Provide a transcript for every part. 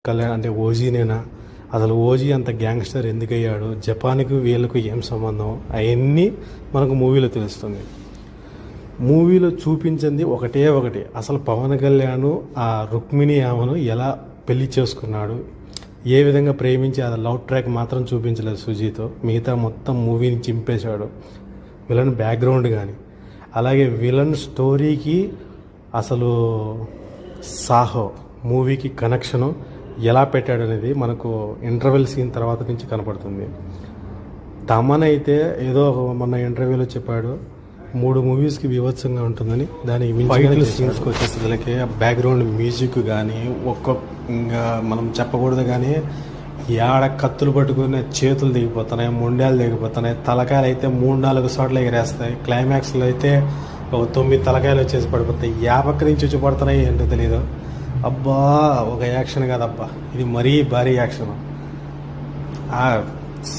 కళ్యాణ్ అంటే ఓజీనేనా, అసలు ఓజీ అంత గ్యాంగ్స్టర్ ఎందుకయ్యాడు, జపాన్కి వీళ్ళకు ఏం సంబంధం, అవన్నీ మనకు మూవీలో తెలుస్తుంది. మూవీలో చూపించింది ఒకటి, అసలు పవన్ కళ్యాణ్ ఆ రుక్మిణి ఆమెను ఎలా పెళ్లి చేసుకున్నాడు, ఏ విధంగా ప్రేమించి అది లవ్ ట్రాక్ మాత్రం చూపించలేదు సుజీతో, మిగతా మొత్తం మూవీని చింపేశాడు. విలన్ బ్యాక్గ్రౌండ్ కానీ, అలాగే విలన్ స్టోరీకి అసలు సాహో మూవీకి కనెక్షను ఎలా పెట్టాడు అనేది మనకు ఇంటర్వెల్ సీన్ తర్వాత నుంచి కనపడుతుంది. తమన్ అయితే ఏదో మొన్న ఇంటర్వ్యూలో చెప్పాడు 3 మూవీస్కి వివత్సంగా ఉంటుందని. దాని ఫైట్లు సీన్స్కి వచ్చేసరికి బ్యాక్గ్రౌండ్ మ్యూజిక్ కానీ ఇంకా మనం చెప్పకూడదు కానీ ఏడ కత్తులు పట్టుకునే చేతులు దిగిపోతున్నాయి, మొండాలు దిగిపోతున్నాయి, తలకాయలు అయితే 3-4 చోట్ల ఎగరేస్తాయి. క్లైమాక్స్లో అయితే ఒక 9 తలకాయలు వచ్చేసి పడిపోతాయి. పక్క నుంచి వచ్చి పడుతున్నాయి ఏంటో తెలియదు. అబ్బా ఒక యాక్షన్ కాదబ్బా, ఇది మరీ భారీ యాక్షన్.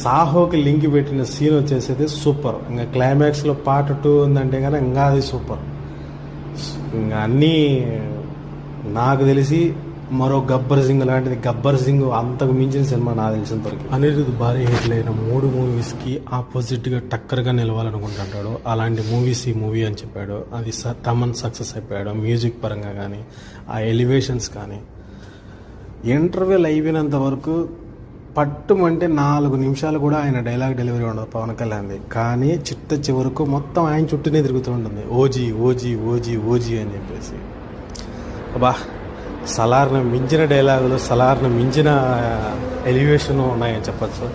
సాహోకి లింక్ పెట్టిన సీన్ వచ్చేసేది సూపర్. ఇంకా క్లైమాక్స్లో పార్ట్ 2 ఉందంటే కానీ ఇంకా అది సూపర్. ఇంకా అన్నీ నాకు తెలిసి మరో గబ్బర్ సింగ్ లాంటిది, గబ్బర్ సింగ్ అంతకు మించిన సినిమా నాకు తెలిసినంతవరకు. అనిరుద్ భారీ హిట్లు అయిన 3 మూవీస్కి ఆపోజిట్గా టక్కర్గా నిలవాలనుకుంటుంటాడు. అలాంటి మూవీస్ ఈ మూవీ అని చెప్పాడు. అది తమన్ సక్సెస్ అయిపోయాడు. మ్యూజిక్ పరంగా కానీ, ఆ ఎలివేషన్స్ కానీ. ఇంటర్వెల్ అయిపోయినంత వరకు పట్టుమంటే 4 నిమిషాలు కూడా ఆయన డైలాగ్ డెలివరీ ఉండదు పవన్ కళ్యాణ్ది. కానీ చిట్ట చివరకు మొత్తం ఆయన చుట్టూనే తిరుగుతూ ఉంటుంది, ఓజీ ఓజీ ఓజీ ఓజీ అని చెప్పేసి. అబ్బా, సలార్ను మించిన డైలాగులు, సలార్ను మించిన ఎలివేషన్ ఉన్నాయని చెప్పచ్చు.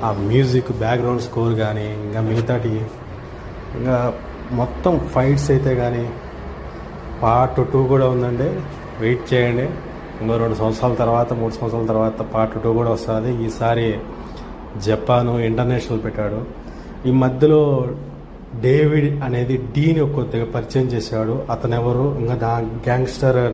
ఆ మ్యూజిక్, బ్యాక్గ్రౌండ్ స్కోర్ కానీ, ఇంకా మిగతాటి ఇంకా మొత్తం ఫైట్స్ అయితే కానీ. పార్ట్ 2 కూడా ఉందండి, వెయిట్ చేయండి. ఇంకో 2 సంవత్సరాల తర్వాత, 3 సంవత్సరాల తర్వాత పార్ట్ 2 కూడా వస్తుంది. ఈసారి జపాను ఇంటర్నేషనల్ పెట్టాడు. ఈ మధ్యలో డేవిడ్ అనేది డీని కొద్దిగా పరిచయం చేశాడు. అతను ఎవరు, ఇంకా గ్యాంగ్స్టర్